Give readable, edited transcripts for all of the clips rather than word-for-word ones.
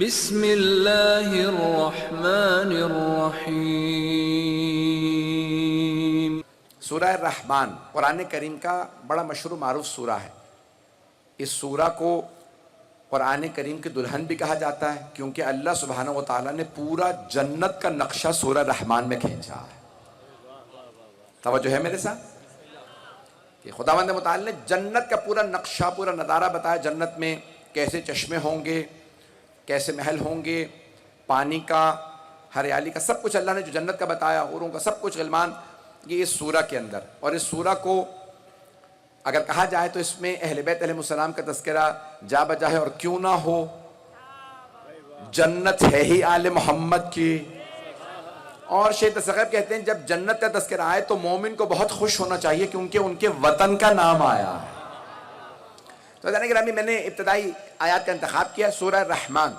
بسم اللہ الرحمن الرحیم۔ سورہ الرحمن قرآن کریم کا بڑا مشہور معروف سورہ ہے۔ اس سورہ کو قرآن کریم کی دلہن بھی کہا جاتا ہے کیونکہ اللہ سبحانہ و تعالیٰ نے پورا جنت کا نقشہ سورہ رحمان میں کھینچا ہے۔ توجہ ہے میرے ساتھ کہ خداوند متعال نے جنت کا پورا نقشہ، پورا نظارہ بتایا، جنت میں کیسے چشمے ہوں گے، کیسے محل ہوں گے، پانی کا، ہریالی کا، سب کچھ اللہ نے جو جنت کا بتایا، حوروں کا سب کچھ غلمان، یہ اس سورہ کے اندر۔ اور اس سورہ کو اگر کہا جائے تو اس میں اہل بیت علیہ السلام کا تذکرہ جا بجا ہے، اور کیوں نہ ہو، جنت ہے ہی آل محمد کی۔ اور شیخ تصغیر کہتے ہیں جب جنت کا تذکرہ آئے تو مومن کو بہت خوش ہونا چاہیے کیونکہ ان کے وطن کا نام آیا ہے۔ تو جانے گرامی، میں نے ابتدائی آیات کا انتخاب کیا۔ سورہ الرحمن،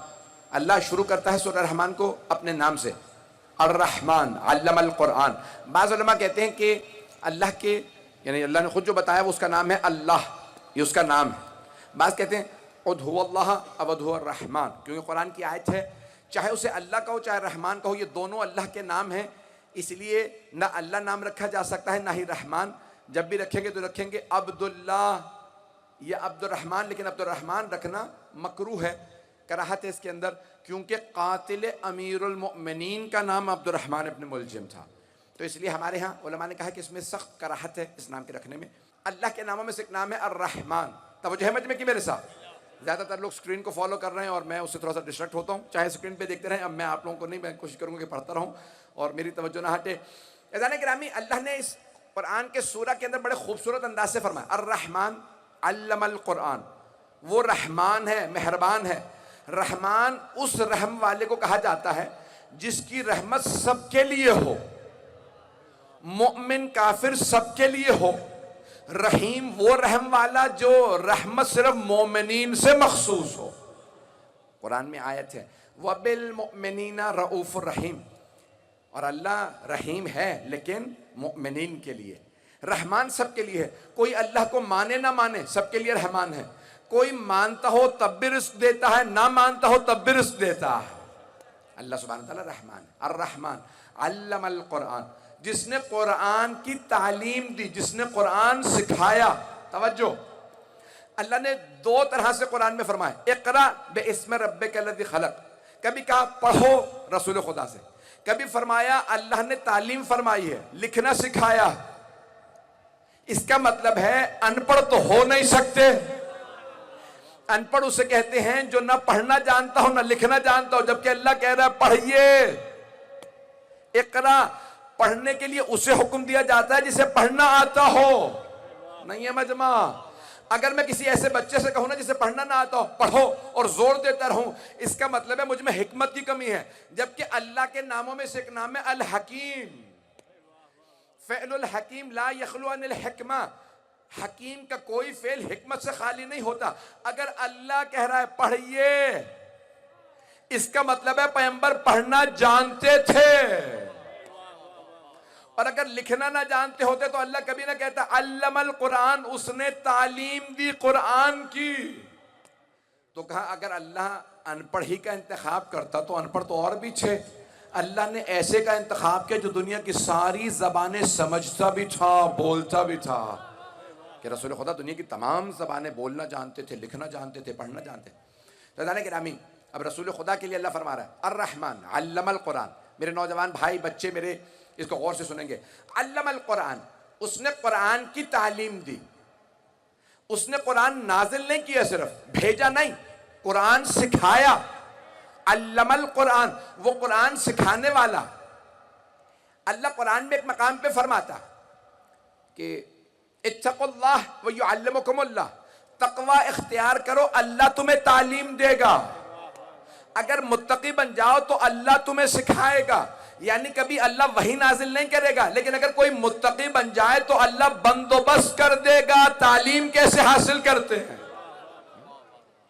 اللہ شروع کرتا ہے سورہ الرحمن کو اپنے نام سے، الرحمن علم القرآن۔ بعض علماء کہتے ہیں کہ اللہ کے، یعنی اللہ نے خود جو بتایا وہ اس کا نام ہے اللہ، یہ اس کا نام ہے۔ بعض کہتے ہیں ادھو اللہ اب ادھو الرحمن، کیونکہ قرآن کی آیت ہے چاہے اسے اللہ کہو چاہے رحمان کہو، یہ دونوں اللہ کے نام ہیں، اس لیے نہ اللہ نام رکھا جا سکتا ہے نہ ہی رحمان۔ جب بھی رکھیں گے تو رکھیں گے عبداللہ یا عبد الرحمن، لیکن عبد الرحمن رکھنا مکروہ ہے، کراہت ہے اس کے اندر، کیونکہ قاتل امیر المؤمنین کا نام عبد الرحمن ابن ملجم تھا۔ تو اس لیے ہمارے ہاں علماء نے کہا کہ اس میں سخت کراہت ہے اس نام کے رکھنے میں۔ اللہ کے ناموں میں سے ایک نام ہے الرحمن۔ توجہ ہے مجمع کی میرے ساتھ؟ زیادہ تر لوگ سکرین کو فالو کر رہے ہیں اور میں اس سے تھوڑا سا ڈسٹریکٹ ہوتا ہوں، چاہے سکرین پہ دیکھتے رہیں، اب میں آپ لوگوں کو نہیں، میں کوشش کروں گا کہ پڑھتا رہوں اور میری توجہ نہ ہٹے۔ عزیزان گرامی، اللہ نے اس قرآن کے سورہ کے اندر بڑے خوبصورت انداز سے فرمایا الرحمن علم القرآن، وہ رحمان ہے، مہربان ہے۔ رحمان اس رحم والے کو کہا جاتا ہے جس کی رحمت سب کے لیے ہو، مؤمن کافر سب کے لیے ہو۔ رحیم وہ رحم والا جو رحمت صرف مومنین سے مخصوص ہو۔ قرآن میں آیت ہے وَبِالْمُؤْمِنِينَ رَؤُوفُ الرَّحِيمُ، اور اللہ رحیم ہے لیکن مؤمنین کے لیے۔ رحمان سب کے لیے ہے، کوئی اللہ کو مانے نہ مانے سب کے لیے رحمان ہے۔ کوئی مانتا ہو تب بھی رزق دیتا ہے، نہ مانتا ہو تب بھی رزق دیتا ہے۔ اللہ سبحانہ وتعالی رحمان ہے۔ الرحمن علم القرآن، جس نے قرآن کی تعلیم دی، جس نے قرآن سکھایا۔ توجہ، اللہ نے دو طرح سے قرآن میں فرمایا، اقرا باسم ربک الذی خلق، کبھی کہا پڑھو رسول خدا سے، کبھی فرمایا اللہ نے تعلیم فرمائی ہے، لکھنا سکھایا۔ اس کا مطلب ہے ان پڑھ تو ہو نہیں سکتے۔ ان پڑھ اسے کہتے ہیں جو نہ پڑھنا جانتا ہو نہ لکھنا جانتا ہو، جبکہ اللہ کہہ رہا ہے پڑھئے۔ اقرا، پڑھنے کے لیے اسے حکم دیا جاتا ہے جسے پڑھنا آتا ہو۔ نہیں ہے مجمع؟ اگر میں کسی ایسے بچے سے کہوں نا جسے پڑھنا نہ آتا ہو پڑھو اور زور دیتا رہوں، اس کا مطلب ہے مجھ میں حکمت کی کمی ہے۔ جبکہ اللہ کے ناموں میں سے ایک نام ہے الحکیم۔ فعل الحکیم لا یخلو عن الحکمہ، حکیم کا کوئی فعل حکمت سے خالی نہیں ہوتا۔ اگر اللہ کہہ رہا ہے پڑھئے، اس کا مطلب ہے پیغمبر پڑھنا جانتے تھے، اور اگر لکھنا نہ جانتے ہوتے تو اللہ کبھی نہ کہتا علم القرآن، اس نے تعلیم دی قرآن کی۔ تو کہا اگر اللہ ان پڑھ ہی کا انتخاب کرتا تو ان پڑھ تو اور بھی چھے۔ اللہ نے ایسے کا انتخاب کیا جو دنیا کی ساری زبانیں سمجھتا بھی تھا، بولتا بھی تھا، کہ رسول خدا دنیا کی تمام زبانیں بولنا جانتے تھے، لکھنا جانتے تھے، پڑھنا جانتے تھے۔ تو عزیزان گرامی، اب رسول خدا کے لیے اللہ فرما رہا ہے الرحمن علم القرآن۔ میرے نوجوان بھائی بچے میرے اس کو غور سے سنیں گے۔ علم القرآن، اس نے قرآن کی تعلیم دی۔ اس نے قرآن نازل نہیں کیا، صرف بھیجا نہیں، قرآن سکھایا۔ علم القرآن، وہ قرآن سکھانے والا۔ اللہ قرآن میں ایک مقام پہ فرماتا کہ اتقوا اللہ ویعلمکم اللہ، تقوی اختیار کرو اللہ تمہیں تعلیم دے گا۔ اگر متقی بن جاؤ تو اللہ تمہیں سکھائے گا، یعنی کبھی اللہ وحی نازل نہیں کرے گا، لیکن اگر کوئی متقی بن جائے تو اللہ بندوبست کر دے گا تعلیم کیسے حاصل کرتے ہیں۔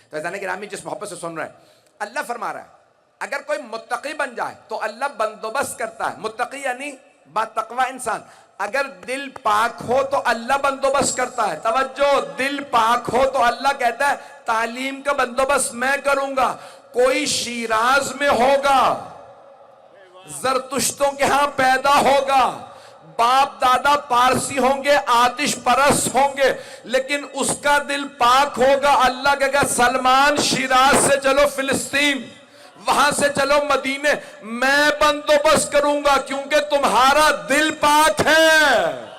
تو عزیزان گرامی جس محبت سے سن رہے ہیں، اللہ فرما رہا ہے اگر کوئی متقی بن جائے تو اللہ بندوبست کرتا ہے۔ متقی یعنی با تقوی انسان۔ اگر دل پاک ہو تو اللہ بندوبست کرتا ہے۔ توجہ، دل پاک ہو تو اللہ کہتا ہے تعلیم کا بندوبست میں کروں گا۔ کوئی شیراز میں ہوگا، زرتشتوں کے ہاں پیدا ہوگا، باپ دادا پارسی ہوں گے، آتش پرست ہوں گے، لیکن اس کا دل پاک ہوگا۔ اللہ کہے گا سلمان شیراز سے چلو فلسطین، وہاں سے چلو مدینے، میں بندوبست کروں گا کیونکہ تمہارا دل پاک ہے۔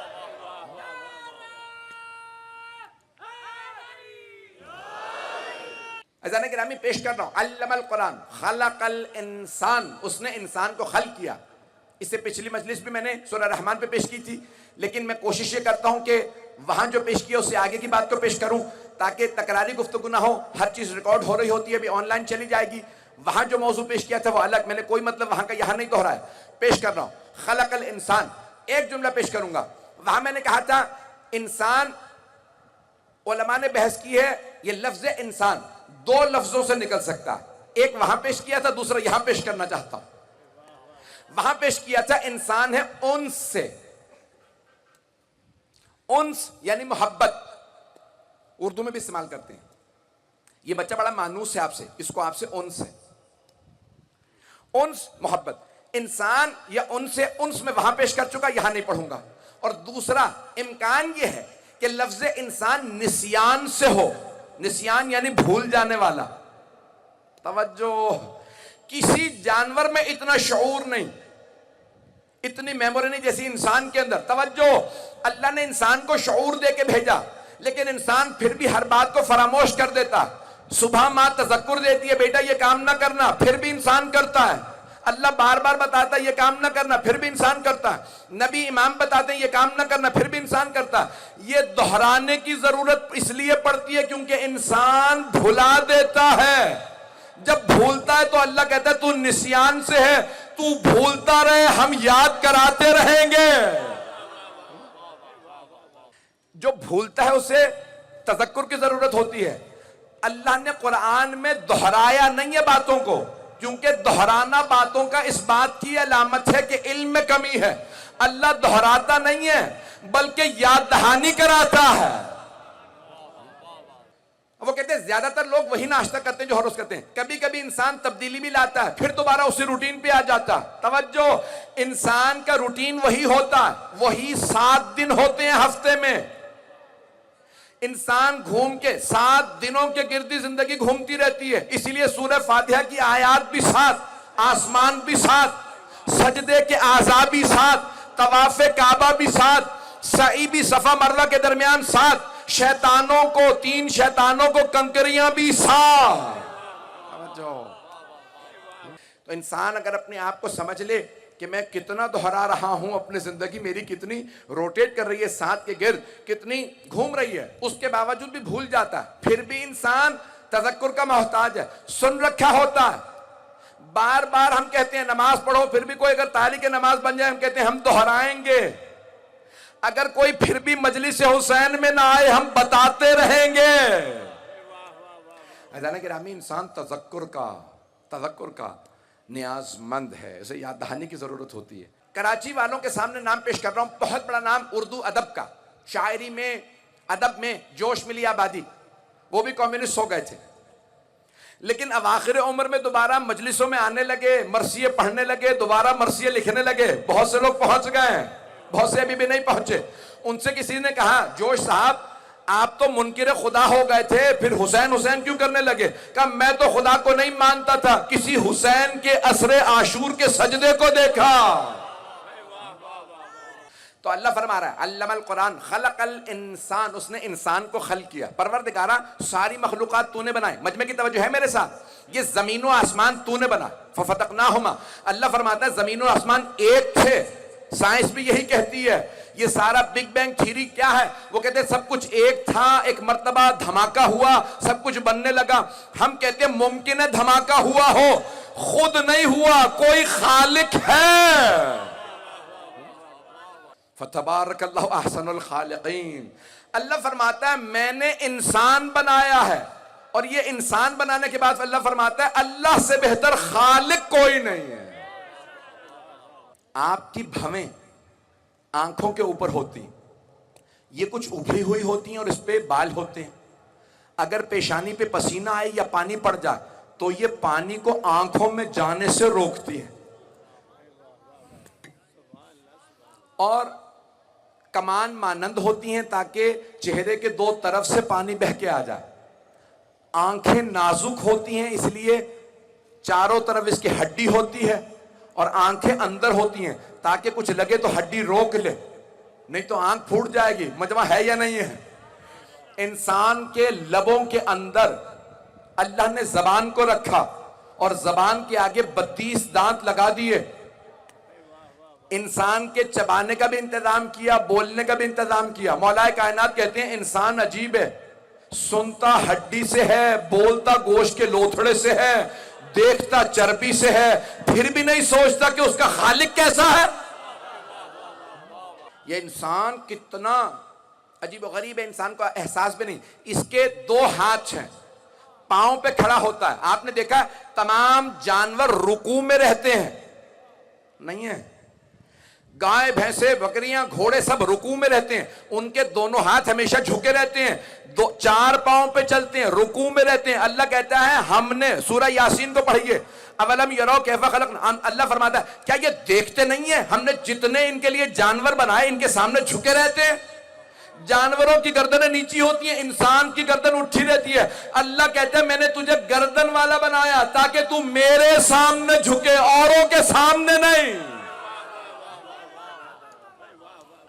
عزیزان گرامی پیش کر رہا ہوں، علم القرآن خلق الانسان، اس نے انسان کو خلق کیا۔ اس سے پچھلی مجلس بھی میں نے سورہ رحمان پہ پیش کی تھی، لیکن میں کوشش یہ کرتا ہوں کہ وہاں جو پیش کیا اس سے آگے کی بات کو پیش کروں تاکہ تکراری گفتگو نہ ہو۔ ہر چیز ریکارڈ ہو رہی ہوتی ہے، ابھی آن لائن چلی جائے گی۔ وہاں جو موضوع پیش کیا تھا وہ الگ، میں نے کوئی مطلب وہاں کا یہاں نہیں دہرایا، پیش کر رہا ہوں۔ خلق الانسان، ایک جملہ پیش کروں گا۔ وہاں میں نے کہا تھا انسان، علماء نے بحث کی ہے، یہ لفظ انسان دو لفظوں سے نکل سکتا ہے۔ ایک وہاں پیش کیا تھا، دوسرا یہاں پیش کرنا چاہتا ہوں۔ وہاں پیش کیا تھا انسان ہے انس سے، انس یعنی محبت، اردو میں بھی استعمال کرتے ہیں۔ یہ بچہ بڑا مانوس ہے آپ سے، اس کو آپ سے انس ہے، انس محبت۔ انسان یا انس سے، انس میں وہاں پیش کر چکا، یہاں نہیں پڑھوں گا۔ اور دوسرا امکان یہ ہے کہ لفظ انسان نسیان سے ہو، نسیان یعنی بھول جانے والا۔ توجہ، کسی جانور میں اتنا شعور نہیں، اتنی میموری نہیں جیسی انسان کے اندر۔ توجہ، اللہ نے انسان کو شعور دے کے بھیجا، لیکن انسان پھر بھی ہر بات کو فراموش کر دیتا۔ صبح ماں تذکر دیتی ہے بیٹا یہ کام نہ کرنا، پھر بھی انسان کرتا ہے۔ اللہ بار بار بتاتا ہے یہ کام نہ کرنا، پھر بھی انسان کرتا ہے۔ نبی امام بتاتے ہیں یہ کام نہ کرنا، پھر بھی انسان کرتا ہے۔ یہ دہرانے کی ضرورت اس لیے پڑتی ہے کیونکہ انسان بھلا دیتا ہے۔ جب بھولتا ہے تو اللہ کہتا ہے تو نسیان سے ہے، تو بھولتا رہے، ہم یاد کراتے رہیں گے۔ جو بھولتا ہے اسے تذکر کی ضرورت ہوتی ہے۔ اللہ نے قرآن میں دہرایا نہیں ہے باتوں کو، کیونکہ دہرانا باتوں کا اس بات کی علامت ہے کہ علم میں کمی ہے۔ اللہ دہراتا نہیں ہے بلکہ یاد دہانی کراتا ہے۔ وہ کہتے ہیں زیادہ تر لوگ وہی ناشتہ کرتے ہیں جو ہر روز کرتے ہیں، کبھی کبھی انسان تبدیلی بھی لاتا ہے، پھر دوبارہ اسی روٹین پہ آ جاتا ہے۔ توجہ، انسان کا روٹین وہی ہوتا ہے، وہی 7 دن ہوتے ہیں ہفتے میں۔ انسان گھوم کے 7 دنوں کے گردی زندگی گھومتی رہتی ہے، اسی لیے سورہ فاتحہ کی آیات بھی 7، آسمان بھی 7، سجدے کے اعضاء بھی 7، طواف کعبہ بھی 7، سعی بھی صفا مروہ کے درمیان 7، شیطانوں کو 3 شیطانوں کو کنکریاں بھی 7۔ تو انسان اگر اپنے آپ کو سمجھ لے کہ میں کتنا دہرا رہا ہوں، اپنی زندگی میری کتنی روٹیٹ کر رہی ہے 7 کے گرد، کتنی گھوم رہی ہے، اس کے باوجود بھی بھول جاتا ہے۔ پھر بھی انسان تذکر کا محتاج ہے، سن رکھا ہوتا ہے۔ بار بار ہم کہتے ہیں نماز پڑھو، پھر بھی کوئی اگر تاریخ نماز بن جائے ہم کہتے ہیں ہم دہرائیں گے۔ اگر کوئی پھر بھی مجلس حسین میں نہ آئے ہم بتاتے رہیں گے۔ عزیزان گرامی، انسان تذکر کا نیاز مند ہے، اسے یاد دہانی کی ضرورت ہوتی ہے۔ کراچی والوں کے سامنے نام پیش کر رہا ہوں، بہت بڑا نام اردو ادب کا، شاعری میں، ادب میں جوش ملی آبادی، وہ بھی کمیونسٹ ہو گئے تھے، لیکن اواخر عمر میں دوبارہ مجلسوں میں آنے لگے، مرثیے پڑھنے لگے، دوبارہ مرثیے لکھنے لگے۔ بہت سے لوگ پہنچ گئے ہیں، بہت سے ابھی بھی نہیں پہنچے۔ ان سے کسی نے کہا جوش صاحب آپ تو منکر خدا ہو گئے تھے، پھر حسین کیوں کرنے لگے؟ کہا میں تو خدا کو نہیں مانتا تھا، کسی حسین کے عصر عاشور کے سجدے کو دیکھا۔ تو اللہ فرما رہا ہے علم القرآن خلق الانسان، اس نے انسان کو خلق کیا۔ پروردگارہ ساری مخلوقات تو نے بنائے، مجمع کی توجہ ہے میرے ساتھ، یہ زمین و آسمان تو نے بنا، ففتقناہما، اللہ فرماتا ہے زمین و آسمان ایک تھے۔ سائنس بھی یہی کہتی ہے، یہ سارا بگ بینگ تھیوری کیا ہے؟ وہ کہتے ہیں سب کچھ ایک تھا، ایک مرتبہ دھماکہ ہوا، سب کچھ بننے لگا۔ ہم کہتے ہیں ممکن ہے دھماکہ ہوا ہو، خود نہیں ہوا، کوئی خالق ہے۔ فتبارک اللہ احسن الخالقین، اللہ فرماتا ہے میں نے انسان بنایا ہے، اور یہ انسان بنانے کے بعد اللہ فرماتا ہے اللہ سے بہتر خالق کوئی نہیں ہے۔ آپ کی بھویں آنکھوں کے اوپر ہوتی، یہ کچھ ابھری ہوئی ہوتی ہیں اور اس پہ بال ہوتے ہیں۔ اگر پیشانی پہ پسینہ آئے یا پانی پڑ جائے تو یہ پانی کو آنکھوں میں جانے سے روکتی ہے، اور کمان مانند ہوتی ہیں تاکہ چہرے کے دو طرف سے پانی بہہ کے آ جائے۔ آنکھیں نازک ہوتی ہیں اس لیے چاروں طرف اس کی ہڈی ہوتی ہے، اور آنکھیں اندر ہوتی ہیں تاکہ کچھ لگے تو ہڈی روک لے، نہیں تو آنکھ پھوٹ جائے گی۔ مجمع ہے یا نہیں ہے؟ انسان کے لبوں کے اندر اللہ نے زبان کو رکھا، اور زبان کے آگے 32 دانت لگا دیے۔ انسان کے چبانے کا بھی انتظام کیا، بولنے کا بھی انتظام کیا۔ مولا کائنات کہتے ہیں انسان عجیب ہے، سنتا ہڈی سے ہے، بولتا گوشت کے لوتھڑے سے ہے، دیکھتا چربی سے ہے، پھر بھی نہیں سوچتا کہ اس کا خالق کیسا ہے۔ یہ انسان کتنا عجیب و غریب ہے، انسان کو احساس بھی نہیں۔ اس کے 2 ہاتھ ہیں، پاؤں پہ کھڑا ہوتا ہے۔ آپ نے دیکھا تمام جانور رکوع میں رہتے ہیں؟ نہیں ہے۔ گائے، بھینسیں، بکریاں، گھوڑے سب رکوع میں رہتے ہیں، ان کے دونوں ہاتھ ہمیشہ جھکے رہتے ہیں، 4 پاؤں پہ چلتے ہیں، رکوع میں رہتے ہیں۔ اللہ کہتا ہے ہم نے، سورہ یاسین کو پڑھئیے، اولم یروا کیف خلقنا، اللہ فرماتا ہے کیا یہ دیکھتے نہیں ہیں ہم نے جتنے ان کے لیے جانور بنائے ان کے سامنے جھکے رہتے ہیں؟ جانوروں کی گردنیں نیچی ہوتی ہیں، انسان کی گردن اٹھی رہتی ہے۔ اللہ کہتا ہے میں نے تجھے گردن والا بنایا تاکہ تو میرے سامنے جھکے، اوروں کے سامنے نہیں۔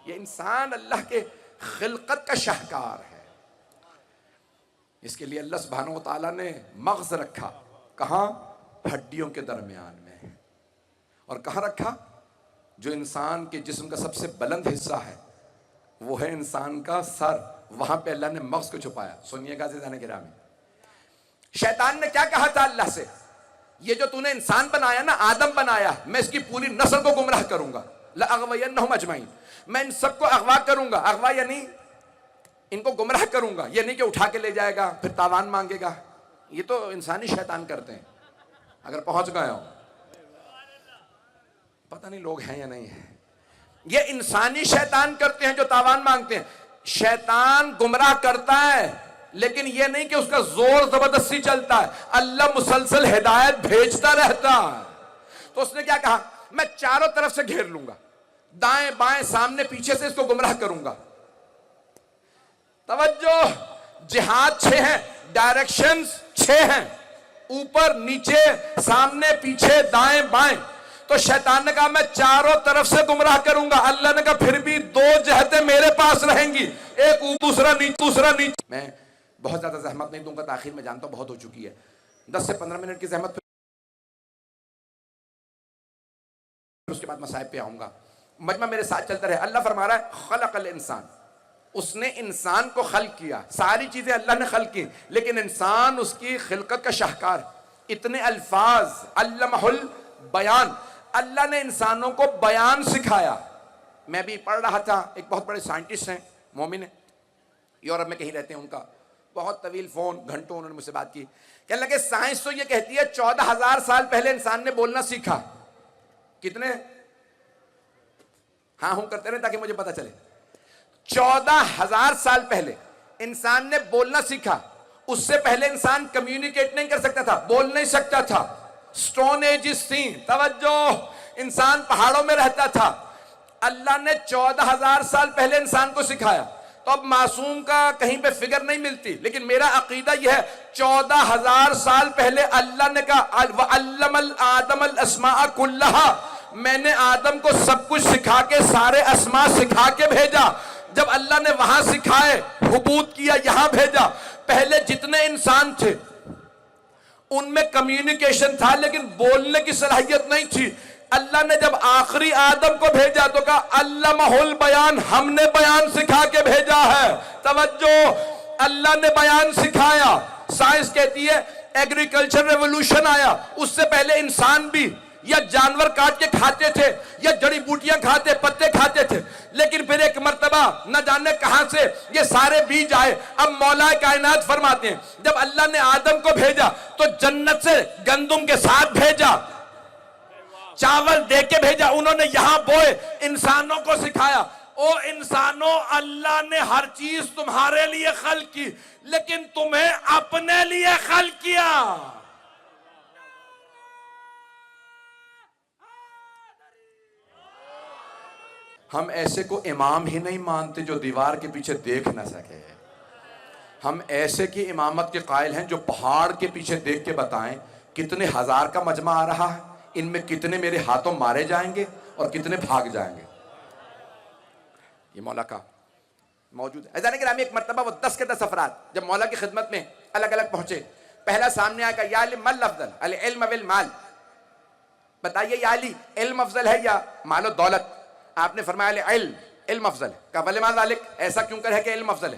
یہ انسان اللہ کے خلقت کا شاہکار ہے۔ اس کے لیے اللہ سبحانہ و تعالیٰ نے مغز رکھا، کہاں؟ ہڈیوں کے درمیان میں۔ اور کہاں رکھا؟ جو انسان کے جسم کا سب سے بلند حصہ ہے وہ ہے انسان کا سر، وہاں پہ اللہ نے مغز کو چھپایا۔ سنیے گا عزیزان گرامی، شیطان نے کیا کہا تھا اللہ سے؟ یہ جو تو نے انسان بنایا نا، آدم بنایا، میں اس کی پوری نسل کو گمراہ کروں گا، لَأَغْوَيَنَّهُمْ أَجْمَعِينَ، میں ان سب کو اغوا کروں گا۔ اغوا یعنی ان کو گمراہ کروں گا، یہ نہیں کہ اٹھا کے لے جائے گا پھر تاوان مانگے گا، یہ تو انسانی شیطان کرتے ہیں۔ اگر پہنچ گئے ہو، پتہ نہیں لوگ ہیں یا نہیں ہیں، یہ انسانی شیطان کرتے ہیں جو تاوان مانگتے ہیں۔ شیطان گمراہ کرتا ہے لیکن یہ نہیں کہ اس کا زور زبردستی چلتا ہے، اللہ مسلسل ہدایت بھیجتا رہتا ہے۔ تو اس نے کیا کہا؟ میں چاروں طرف سے گھیر لوں گا، دائیں بائیں سامنے پیچھے سے اس کو گمراہ کروں گا۔ توجہ، جہاد 6 ہیں، ڈائریکشنز 6 ہیں، اوپر نیچے سامنے پیچھے دائیں بائیں۔ تو شیطان نے کہا میں چاروں طرف سے گمراہ کروں گا، اللہ نے کہا پھر بھی 2 جہتیں میرے پاس رہیں گی، ایک دوسرا نیچے۔ میں بہت زیادہ زحمت نہیں دوں گا، تاخیر میں جانتا ہوں بہت ہو چکی ہے، 10 سے 15 منٹ کی زحمت، پھر اس کے بعد مصائب پہ آؤں گا۔ مجمع میرے ساتھ چلتا رہے۔ اللہ فرما رہا ہے خلق الانسان، اس نے انسان کو خلق کیا، ساری چیزیں اللہ نے خلق کی لیکن انسان اس کی خلقت کا شاہکار۔ اتنے الفاظ، علمہ البیان، اللہ نے انسانوں کو بیان سکھایا۔ میں بھی پڑھ رہا تھا، ایک بہت بڑے سائنٹسٹ ہیں، مومن ہیں، یورپ میں کہیں رہتے ہیں، ان کا بہت طویل فون، گھنٹوں انہوں نے مجھ سے بات کی، کہنے لگے سائنس تو یہ کہتی ہے 14,000 سال پہلے انسان نے بولنا سیکھا۔ کتنے؟ ہاں ہوں کرتے رہے تاکہ مجھے پتا چلے۔ 14,000 سال پہلے انسان نے بولنا سیکھا، اس سے پہلے انسان کمیونیکیٹ نہیں کر سکتا تھا، بول نہیں سکتا تھا، سٹون ایجز تھیں۔ توجہ، انسان پہاڑوں میں رہتا تھا، اللہ نے 14,000 سال پہلے انسان کو سکھایا۔ تو اب معصوم کا کہیں پہ فگر نہیں ملتی، لیکن میرا عقیدہ یہ ہے 14,000 سال پہلے اللہ نے کہا وَعَلَّمَ الْآدَمَ الْأَسْمَاءَ كُلَّهَا، میں نے آدم کو سب کچھ سکھا کے، سارے اسماء سکھا کے بھیجا۔ جب اللہ نے وہاں سکھائے، حبوط کیا، یہاں بھیجا۔ پہلے جتنے انسان تھے ان میں کمیونیکیشن تھا لیکن بولنے کی صلاحیت نہیں تھی۔ اللہ نے جب آخری آدم کو بھیجا تو کہا علمہ البیان، ہم نے بیان سکھا کے بھیجا ہے۔ توجہ، اللہ نے بیان سکھایا۔ سائنس کہتی ہے ایگریکلچر ریولوشن آیا، اس سے پہلے انسان بھی یا جانور کاٹ کے کھاتے تھے یا جڑی بوٹیاں کھاتے، پتے کھاتے تھے، لیکن پھر ایک مرتبہ نہ جانے کہاں سے یہ سارے بیج آئے۔ اب مولا کائنات فرماتے ہیں جب اللہ نے آدم کو بھیجا تو جنت سے گندم کے ساتھ بھیجا، چاول دے کے بھیجا، انہوں نے یہاں بوئے، انسانوں کو سکھایا۔ او انسانوں، اللہ نے ہر چیز تمہارے لیے خلق کی لیکن تمہیں اپنے لیے خلق کیا۔ ہم ایسے کو امام ہی نہیں مانتے جو دیوار کے پیچھے دیکھ نہ سکے. ہم ایسے کی امامت کے قائل ہیں جو پہاڑ کے پیچھے دیکھ کے بتائیں کتنے ہزار کا مجمع آ رہا ہے, ان میں کتنے میرے ہاتھوں مارے جائیں گے اور کتنے بھاگ جائیں گے. یہ مولا کا موجود ہے. عزیزان گرامی, ایک مرتبہ وہ 10 کے 10 افراد جب مولا کی خدمت میں الگ الگ پہنچے, پہلا سامنے آیا کہ یا علی مل افضل العلم والمال, بتائیے یا علی علم افضل ہے یا مال و دولت؟ آپ نے فرمایا علم, علم افضل ہے. کہا ولی ما ذالک, ایسا کیوں کر ہے کہ علم افضل ہے؟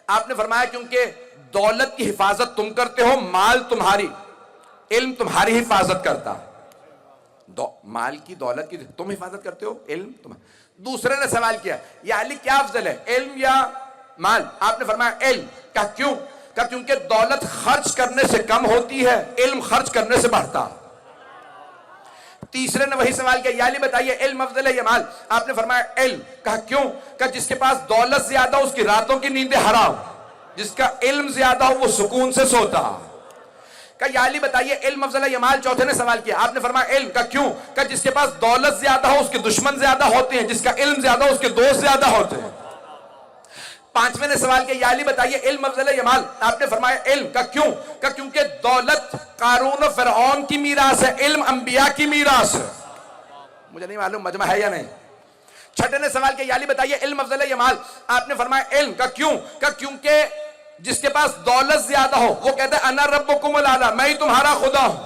آپ نے فرمایا کیونکہ دولت کی حفاظت تم کرتے ہو, مال تمہاری, علم تمہاری حفاظت کرتا. مال کی دولت کی تم حفاظت کرتے ہو, علم تمہارا. دوسرے نے سوال کیا یا علی کیا افضل ہے, علم یا مال؟ آپ نے فرمایا علم. کہا کیوں؟ کہا کیونکہ دولت خرچ کرنے سے کم ہوتی ہے, علم خرچ کرنے سے بڑھتا. تیسرے نے وہی سوال کیا یا علی بتائیے علم افضل ہے یا مال؟ آپ نے فرمایا علم. کہا کیوں؟ کہا جس کے پاس دولت زیادہ اس کی راتوں کی نیندیں حرام, جس کا علم زیادہ ہو وہ سکون سے سوتا. کہا یا علی بتائیے علم افضل ہے یا مال؟ چوتھے نے سوال کیا, آپ نے فرمایا علم. کہا کیوں؟ کہا جس کے پاس دولت زیادہ ہو اس کے دشمن زیادہ ہوتے ہیں, جس کا علم زیادہ ہو اس کے دوست زیادہ ہوتے ہیں. پانچویں نے سوال کیا یا علی بتائیے علم افضل ہے یا مال؟ آپ نے فرمایا علم. کہا کیوں؟ کہا کیونکہ دولت قارون و فرعون کی میراث ہے, علم انبیاء کی میراث ہے. مجھے نہیں معلوم مجمع ہے یا نہیں. چھٹے نے سوال کیا یا علی بتائیے علم افضل ہے یا مال؟ آپ نے فرمایا علم. کہا کیوں؟ کہا کیونکہ جس کے پاس دولت زیادہ ہو وہ کہتا ہے انا ربکم الاعلی, میں ہی تمہارا خدا ہوں,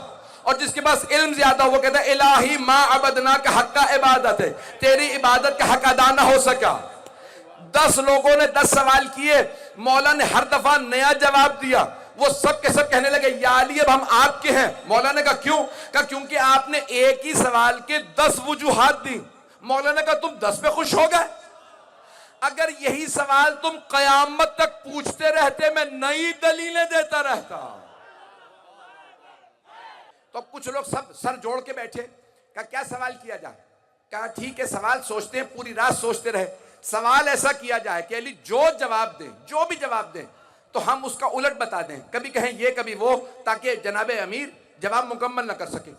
اور جس کے پاس علم زیادہ ہو وہ کہتا ہے الہی ما عبدنا کا حق کا عبادت ہے, تیری عبادت کا حق ادا نہ ہو سکا. 10 لوگوں نے 10 سوال کیے, مولا نے ہر دفعہ نیا جواب دیا. وہ سب کے سب کہنے لگے یا علی اب ہم آپ کے ہیں. مولا نے کہا کیوں؟ کہا کیونکہ آپ نے ایک ہی سوال کے 10 وجوہات دی. مولا نے کہا تم 10 پہ خوش ہو گئے؟ اگر یہی سوال تم قیامت تک پوچھتے رہتے میں نئی دلیلیں دیتا رہتا. تو کچھ لوگ سب سر جوڑ کے بیٹھے, کہا کیا سوال کیا جائے؟ کہا ٹھیک ہے سوال سوچتے ہیں, پوری رات سوچتے رہے. سوال ایسا کیا جائے کہ علی جو جواب دیں, جو بھی جواب دیں تو ہم اس کا الٹ بتا دیں, کبھی کہیں یہ کبھی وہ, تاکہ جناب امیر جواب مکمل نہ کر سکے.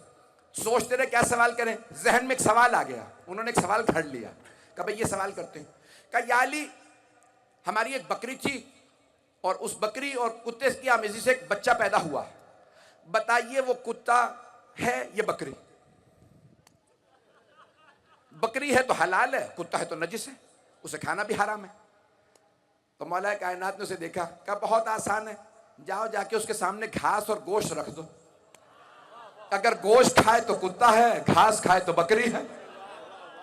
سوچتے رہے کیا سوال کریں. ذہن میں ایک سوال آ گیا, انہوں نے ایک سوال گھڑ لیا. کہا بھئی یہ سوال کرتے ہیں. کہا یا علی ہماری ایک بکری تھی اور اس بکری اور کتے کی آمیزی سے ایک بچہ پیدا ہوا, بتائیے وہ کتا ہے یہ بکری؟ بکری ہے تو حلال ہے, کتا ہے تو نجس ہے, اسے کھانا بھی حرام ہے. تو مولا کائنات نے اسے دیکھا, کہا بہت آسان ہے, جاؤ جا کے اس کے سامنے گھاس اور گوشت رکھ دو. اگر گوشت کھائے تو کتا ہے, گھاس کھائے تو بکری ہے.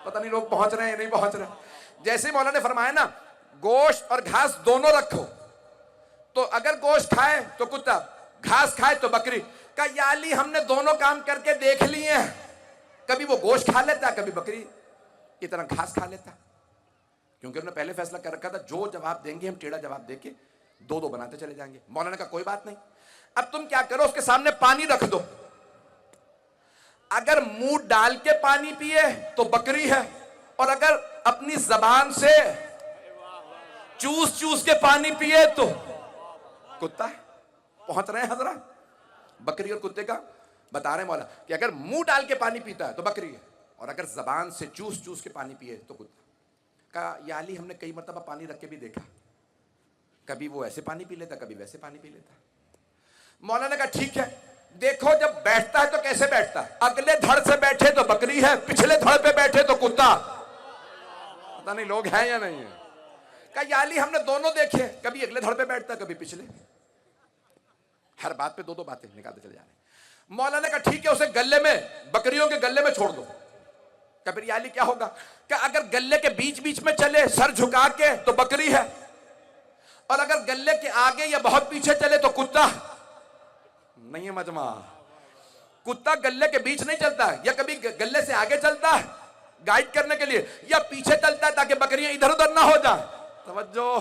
پتہ نہیں لوگ پہنچ رہے ہیں یا نہیں پہنچ رہے. جیسے مولا نے فرمایا نا گوشت اور گھاس دونوں رکھو, تو اگر گوشت کھائے تو کتا, گھاس کھائے تو بکری. کہا یا علی ہم نے دونوں کام کر کے دیکھ لیے ہیں, کبھی وہ گوشت کھا لیتا, کبھی بکری کی طرح گھاس کھا لیتا. کیونکہ انہوں نے پہلے فیصلہ کر رکھا تھا جو جواب دیں گے ہم ٹیڑھا جواب دے کے 2 بناتے چلے جائیں گے. مولانا نے کہا کوئی بات نہیں, اب تم کیا کرو اس کے سامنے پانی رکھ دو, اگر منہ ڈال کے پانی پیے تو بکری ہے, اور اگر اپنی زبان سے چوس چوس کے پانی پیے تو کتا ہے. پہنچ رہے ہیں حضرات؟ بکری اور کتے کا بتا رہے ہیں مولا کہ اگر منہ ڈال کے پانی پیتا ہے تو بکری ہے, اور اگر زبان سے چوس چوس کے پانی پیے تو کتا. کہا یا علی ہم نے کئی مرتبہ پانی رکھ کے بھی دیکھا, کبھی وہ ایسے پانی پی لیتا, کبھی ویسے پانی پی لیتا. مولانا نے کہا ٹھیک ہے, دیکھو جب بیٹھتا ہے تو کیسے بیٹھتا ہے, اگلے دھڑ سے بیٹھے تو بکری ہے, پچھلے دھڑ پہ بیٹھے تو کتا. پتہ نہیں لوگ ہیں یا نہیں ہیں. کہا یا علی ہم نے دونوں دیکھے, کبھی اگلے دھڑ پہ بیٹھتا, کبھی پچھلے. ہر بات پہ 2 باتیں نکالتے چلے جا رہے ہیں. مولانا نے کہا ٹھیک ہے اسے گلے میں, بکریوں کے گلے میں چھوڑ دو. کہ پھر یا علی کیا ہوگا؟ کہ اگر گلے کے بیچ بیچ میں چلے سر جھکا کے تو بکری ہے, اور اگر گلے کے آگے یا بہت پیچھے چلے تو کتا. نہیں ہے مجمع, کتا گلے کے بیچ نہیں چلتا ہے, یا کبھی گلے سے آگے چلتا ہے گائیڈ کرنے کے لیے, یا پیچھے چلتا ہے تاکہ بکریاں ادھر ادھر نہ ہو جائیں. توجہ.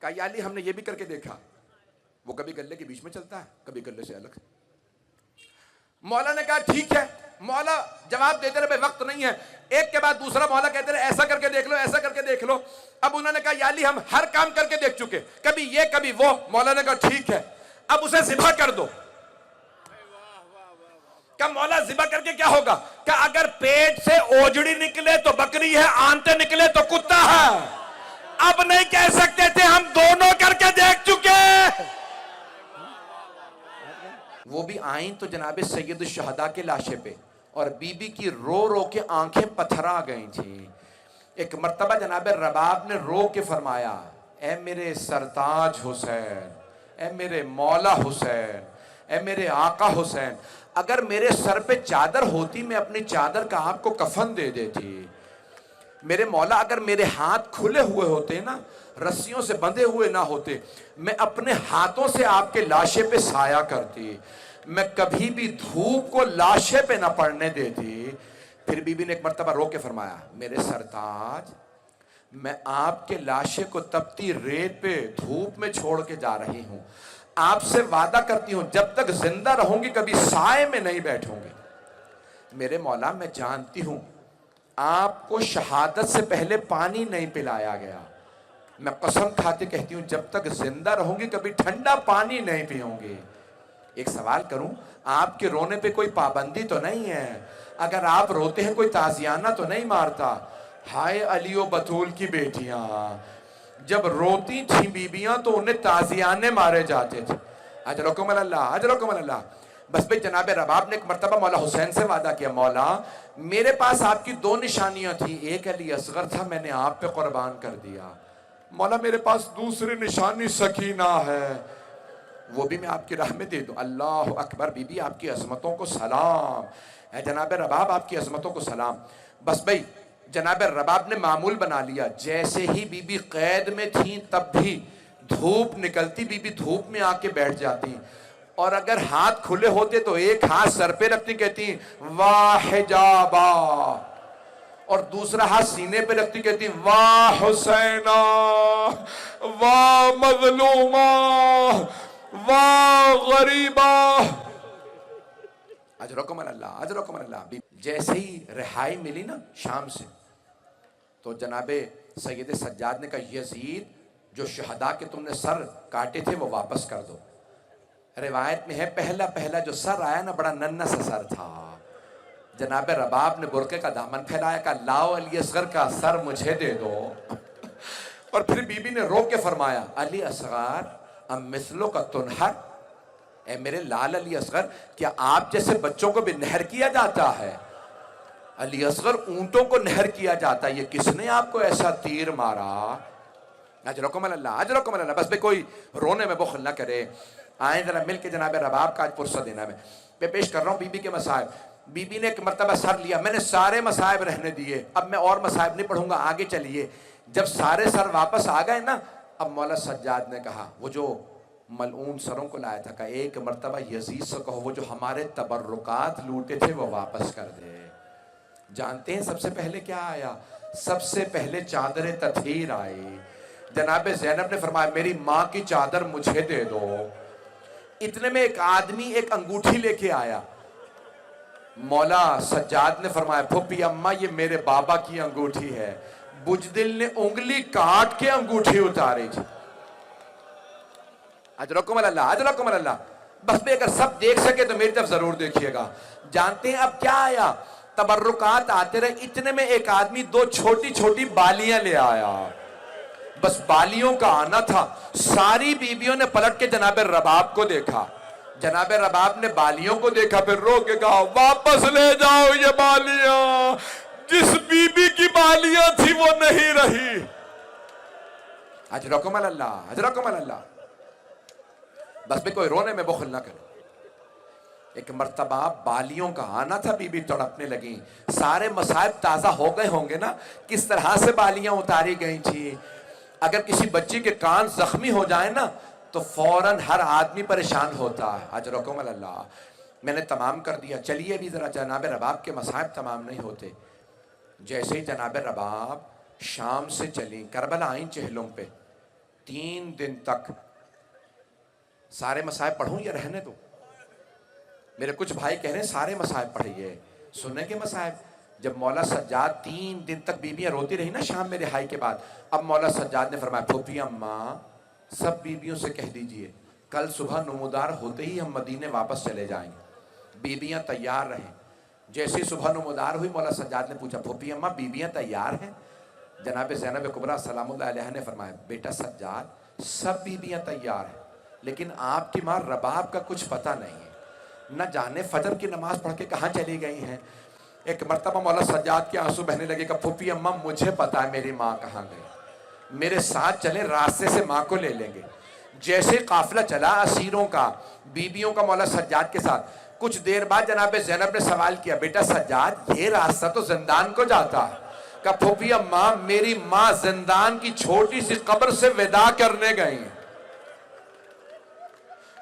کہا یا علی ہم نے یہ بھی کر کے دیکھا, وہ کبھی گلے کے بیچ میں چلتا ہے, کبھی گلے سے الگ. مولا نے کہا ٹھیک ہے. مولا جواب دیتے رہے, وقت نہیں ہے, ایک کے بعد دوسرا مولا کہتے رہے ایسا کر کے دیکھ لو, ایسا کر کے دیکھ لو. اب انہوں نے کہا یا علی ہم ہر کام کر کے دیکھ چکے, کبھی یہ کبھی وہ. مولا نے کہا ٹھیک ہے اب اسے ذبح کر دو. کہ مولا ذبح کر کے کیا ہوگا؟ کہ اگر پیٹ سے اوجڑی نکلے تو بکری ہے، آنتے نکلے تو کتا ہے. اب نہیں کہہ سکتے تھے، ہم دونوں کر کے دیکھ چکے. وہ بھی آئیں تو جناب سید الشہداء کے لاشے پہ، اور بی بی کی رو رو کے آنکھیں پتھرا گئی تھیں. ایک مرتبہ جناب رباب نے رو کے فرمایا، اے میرے سرتاج حسین، اے میرے مولا حسین، اے میرے آقا حسین، اگر میرے سر پہ چادر ہوتی میں اپنی چادر کا آپ کو کفن دے دیتی. میرے مولا اگر میرے ہاتھ کھلے ہوئے ہوتے نا، رسیوں سے بندھے ہوئے نہ ہوتے، میں اپنے ہاتھوں سے آپ کے لاشے پہ سایہ کرتی، میں کبھی بھی دھوپ کو لاشے پہ نہ پڑنے دیتی. پھر بی بی نے ایک مرتبہ رو کے فرمایا، میرے سرتاج، میں آپ کے لاشے کو تپتی ریت پہ دھوپ میں چھوڑ کے جا رہی ہوں. آپ سے وعدہ کرتی ہوں جب تک زندہ رہوں گی کبھی سائے میں نہیں بیٹھوں گی. میرے مولا میں جانتی ہوں آپ کو شہادت سے پہلے پانی نہیں پلایا گیا. میں قسم کھاتے کہتی ہوں جب تک زندہ رہوں گی کبھی ٹھنڈا پانی نہیں پیوں گی. ایک سوال کروں، آپ کے رونے پہ کوئی پابندی تو نہیں ہے؟ اگر آپ روتے ہیں کوئی تازیانہ تو نہیں مارتا؟ ہائے علی و بطول کی بیٹیاں، جب روتی تھیں بیبیاں تو انہیں تازیانے مارے جاتے تھے. اجرکم اللہ، اجرکم اللہ. بس بھئی جناب رباب نے ایک مرتبہ مولا حسین سے وعدہ کیا، مولا میرے پاس آپ کی دو نشانیاں تھیں، ایک علی اصغر تھا میں نے آپ پہ قربان کر دیا، مولا میرے پاس دوسری نشانی سکینہ ہے، وہ بھی میں آپ کی راہ میں دے دوں. اللہ اکبر. بی بی آپ کی عظمتوں کو سلام. اے جناب رباب آپ کی عظمتوں کو سلام. بس بھئی جناب رباب نے معمول بنا لیا، جیسے ہی بی بی قید میں تھیں تب بھی دھوپ نکلتی بی بی دھوپ میں آ کے بیٹھ جاتی، اور اگر ہاتھ کھلے ہوتے تو ایک ہاتھ سر پہ رکھتی، کہتی واہ حجابا، اور دوسرا ہاتھ سینے پہ رکھتی، کہتی واہ حسینہ، واہ مظلومہ، واہ غریبہ. اجرکم اللہ، اجرکم اللہ. جیسے ہی رہائی ملی نا شام سے تو جناب سید سجاد نے کہا، یزید جو شہداء کے تم نے سر کاٹے تھے وہ واپس کر دو. روایت میں ہے پہلا جو سر آیا نا بڑا ننھا سا سر تھا. جناب رباب نے برقعے کا دامن پھیلایا، کہا لاؤ علی اصغر کا سر مجھے دے دو. اور پھر بی بی نے رو کے فرمایا، علی اصغر ام مثلو کا تنہر، اے میرے لال علی اصغر کیا آپ جیسے بچوں کو بھی نہر کیا جاتا ہے؟ علی اصغر اونٹوں کو نہر کیا جاتا ہے، یہ کس نے آپ کو ایسا تیر مارا؟ اجرکم اللہ، اجرکم اللہ. بس بے کوئی رونے میں بخل نہ کرے. آئیں ذرا مل کے جناب رباب کا آج پرسہ دینا. میں پیش کر رہا ہوں بی بی کے مصائب. بی بی نے ایک مرتبہ سر لیا، میں نے سارے مصائب رہنے دیے، اب میں اور مصائب نہیں پڑھوں گا، آگے چلیے. جب سارے سر واپس آ گئے نا، اب مولا سجاد نے کہا، وہ جو ملعون سروں کو لایا تھا، کہ ایک مرتبہ یزید سے کہو وہ جو ہمارے تبرکات لوٹے تھے وہ واپس کر دے. جانتے ہیں سب سے پہلے کیا آیا؟ سب سے پہلے چادر تطہیر آئی. جناب زینب نے فرمایا میری ماں کی چادر مجھے دے دو. اتنے میں ایک آدمی ایک انگوٹھی لے کے آیا. مولا سجاد نے فرمایا پھوپھی اماں یہ میرے بابا کی انگوٹھی ہے. بجدل نے انگلی کاٹ کے انگوٹھی اتاری تھی. اجرکم اللہ، اجرکم اللہ. بس بھی اگر سب دیکھ سکے تو میری طرف ضرور دیکھیے گا. جانتے ہیں اب کیا آیا؟ تبرکات آتے رہے. اتنے میں ایک آدمی دو چھوٹی چھوٹی بالیاں لے آیا. بس بالیوں کا آنا تھا. ساری بیویوں نے پلٹ کے جناب رباب کو دیکھا. جناب رباب نے بالیوں کو دیکھا، پھر رو کے کہا واپس لے جاؤ یہ بالیاں، جس بی بی کی بالیاں تھی وہ نہیں رہی. اجرکم اللہ، اجرکم اللہ. بس بھی کوئی رونے میں بخل نہ کرے. ایک مرتبہ بالیوں کا آنا تھا، بی بی تڑپنے لگیں. سارے مصائب تازہ ہو گئے ہوں گے نا، کس طرح سے بالیاں اتاری گئی تھی. اگر کسی بچی کے کان زخمی ہو جائیں نا تو فوراً ہر آدمی پریشان ہوتا ہے. اجرکم اللہ. میں نے تمام کر دیا، چلیے بھی ذرا جناب رباب کے مصائب تمام نہیں ہوتے. جیسے ہی جناب رباب شام سے چلیں، کربلا آئیں چہلوں پہ. 3 دن تک سارے مصائب پڑھوں یا رہنے دو؟ میرے کچھ بھائی کہہ رہے ہیں سارے مصائب پڑھیے. سنیں کہ مصائب جب مولا سجاد 3 دن تک بیویاں روتی رہی نا شام میں رہائی کے بعد، اب مولا سجاد نے فرمایا پھوپھی اماں سب بیویوں سے کہہ دیجئے کل صبح نمودار ہوتے ہی ہم مدینے واپس چلے جائیں گے. بیویاں تیار رہیں. جیسے ہی صبح نمودار ہوئی مولا سجاد نے پوچھا پھوپھی اماں بیویاں تیار ہیں؟ جناب زینب کبریٰ سلام اللہ علیہ نے فرمایا بیٹا سجاد سب بیویاں تیار ہیں لیکن آپ کی ماں رباب کا کچھ پتہ نہیں ہے، نہ جانے فجر کی نماز پڑھ کے کہاں چلی گئی ہیں۔ ایک مرتبہ مولا سجاد کے آنسو بہنے لگے کہ پھوپھی اماں مجھے پتا ہے میری ماں کہاں گئی، میرے ساتھ چلیں راستے سے ماں کو لے لیں گے۔ جیسے قافلہ چلا اسیروں کا بیویوں کا مولا سجاد کے ساتھ، کچھ دیر بعد جناب زینب نے سوال کیا بیٹا سجاد یہ راستہ تو زندان کو جاتا ہے۔ کہا پھوپھی اماں میری ماں زندان کی چھوٹی سی قبر سے وداع کرنے گئی ہیں۔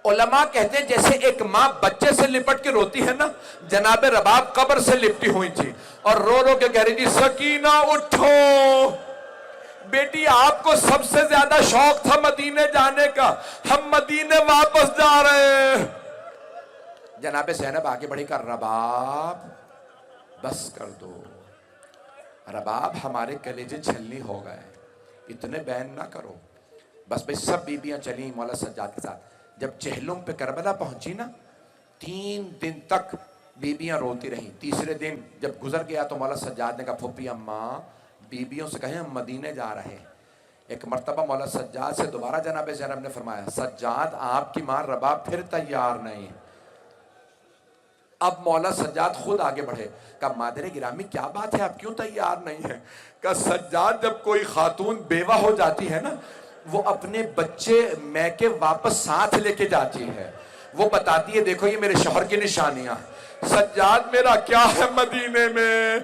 علماء کہتے ہیں جیسے ایک ماں بچے سے لپٹ کے روتی ہے نا، جناب رباب قبر سے لپٹی ہوئی تھی اور رو رو کے کہہ رہی تھی سکینہ اٹھو بیٹی، آپ کو سب سے زیادہ شوق تھا مدینے جانے کا، ہم مدینے واپس جا رہے ہیں۔ جناب زینب آگے بڑھی کر رباب بس کر دو، رباب ہمارے کلیجے چھلنی ہو گئے، اتنے بین نہ کرو۔ بس بھئی سب بیبیاں چلیں مولا سجاد کے ساتھ۔ جب چہلم پہ کربلا پہنچی نا 3 دن تک بیبیاں روتی رہیں۔ تیسرے دن جب گزر گیا تو مولا سجاد نے کہا پھوپھی اماں بیبیوں سے کہیں ہم مدینے جا رہے ہیں۔ ایک مرتبہ مولا سجاد سے دوبارہ جناب زینب نے فرمایا سجاد آپ کی ماں رباب پھر تیار نہیں۔ اب مولا سجاد خود آگے بڑھے، کہا مادر گرامی کیا بات ہے آپ کیوں تیار نہیں ہیں؟ کہا سجاد جب کوئی خاتون بیوہ ہو جاتی ہے نا وہ اپنے بچے میکے واپس ساتھ لے کے جاتی ہے، وہ بتاتی ہے دیکھو یہ میرے شوہر کی نشانیاں۔ سجاد میرا کیا ہے مدینے میں،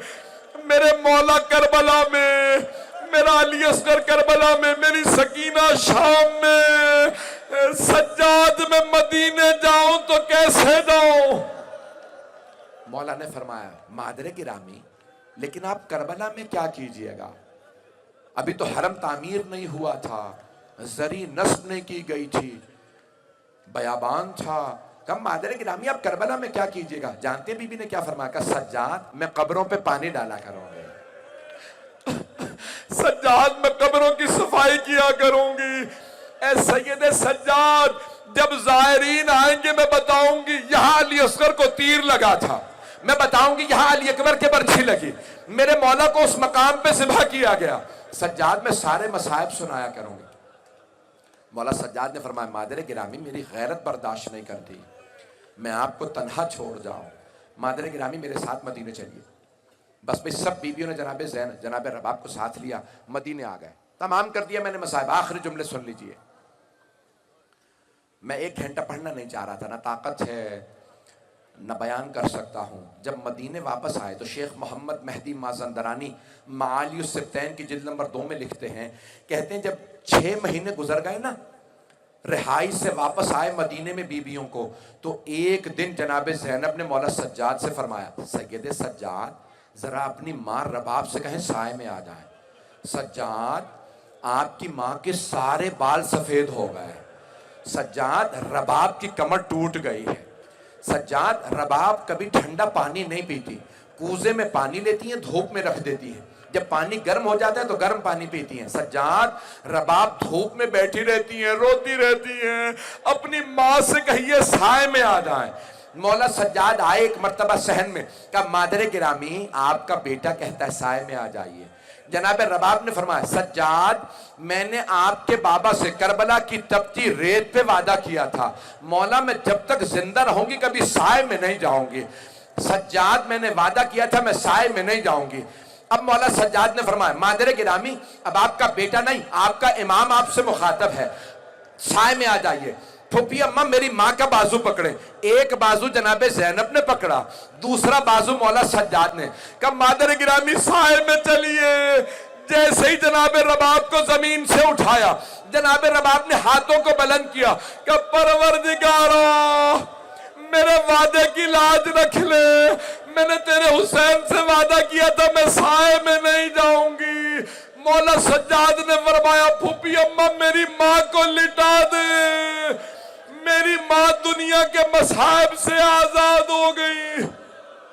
میرے مولا کربلا میں، میرا علی اصغر کربلا میں، میری سکینہ شام میں، سجاد میں مدینے جاؤں تو کیسے جاؤں؟ مولا نے فرمایا مادر گرامی لیکن آپ کربلا میں کیا کیجئے گا، ابھی تو حرم تعمیر نہیں ہوا تھا، زری نصب نہیں کی گئی تھی، بیابان تھا۔ کہا مادر گرامی آپ کربلا میں کیا کیجئے گا؟ جانتے بی بی نے کیا فرمایا؟ کہا سجاد میں قبروں پہ پانی ڈالا کروں گی، سجاد میں قبروں کی صفائی کیا کروں گی۔ اے سید سجاد جب زائرین آئیں گے میں بتاؤں گی یہاں علی اصغر کو تیر لگا تھا، میں بتاؤں گی یہاں علی اکبر کے برچھی لگی، میرے مولا کو اس مقام پہ ذبح کیا گیا۔ سجاد میں سارے مصائب سنایا کروں گی۔ مولا سجاد نے فرمایا مادر گرامی میری غیرت برداشت نہیں کرتی میں آپ کو تنہا چھوڑ جاؤں، مادر گرامی میرے ساتھ مدینے چلیے۔ بس بھئی سب بیویوں نے جناب رباب کو ساتھ لیا، مدینے آ گئے، تمام کر دیا میں نے مصائب۔ آخری جملے سن لیجئے، میں 1 گھنٹہ پڑھنا نہیں چاہ رہا تھا، نہ طاقت ہے نہ بیان کر سکتا ہوں۔ جب مدینے واپس آئے تو شیخ محمد مہدی مازندرانی معالی السبتین کی جلد نمبر 2 میں لکھتے ہیں، کہتے ہیں جب 6 مہینے گزر گئے نا رہائی سے واپس آئے مدینے میں بیویوں کو، تو ایک دن جناب زینب نے مولا سجاد سے فرمایا سید سجاد ذرا اپنی ماں رباب سے کہیں سائے میں آ جائیں۔ سجاد آپ کی ماں کے سارے بال سفید ہو گئے، سجاد رباب کی کمر ٹوٹ گئی ہے، سجاد رباب کبھی ٹھنڈا پانی نہیں پیتی، کوزے میں پانی لیتی ہیں دھوپ میں رکھ دیتی ہیں، جب پانی گرم ہو جاتا ہے تو گرم پانی پیتی ہیں۔ سجاد رباب دھوپ میں بیٹھی رہتی ہیں، روتی رہتی ہیں، اپنی ماں سے کہیے سائے میں آ جائیں۔ مولا سجاد آئے ایک مرتبہ صحن میں، کہا مادر گرامی آپ کا بیٹا کہتا ہے سائے میں آ جائیے۔ جناب رباب نے فرمایا سجاد میں نے آپ کے بابا سے کربلا کی تپتی ریت پہ وعدہ کیا تھا، مولا میں جب تک زندہ رہوں گی کبھی سائے میں نہیں جاؤں گی۔ سجاد میں نے وعدہ کیا تھا میں سائے میں نہیں جاؤں گی۔ اب مولا سجاد نے فرمایا مادر گرامی اب آپ کا بیٹا نہیں آپ کا امام آپ سے مخاطب ہے، سائے میں آ جائیے۔ پھوپھی اماں میری ماں کا بازو پکڑے، ایک بازو جناب زینب نے پکڑا، دوسرا بازو مولا سجاد نے، کہا مادر گرامی سائے میں چلیے۔ جیسے ہی جناب رباب کو زمین سے اٹھایا، جناب رباب نے ہاتھوں کو بلند کیا کہ پروردگارا میرے وعدے کی لاج رکھ لے، میں نے تیرے حسین سے وعدہ کیا تھا میں سائے میں نہیں جاؤں گی۔ مولا سجاد نے فرمایا پھوپھی اماں میری ماں کو لٹا دے، میری ماں دنیا کے مصائب سے آزاد ہو گئی۔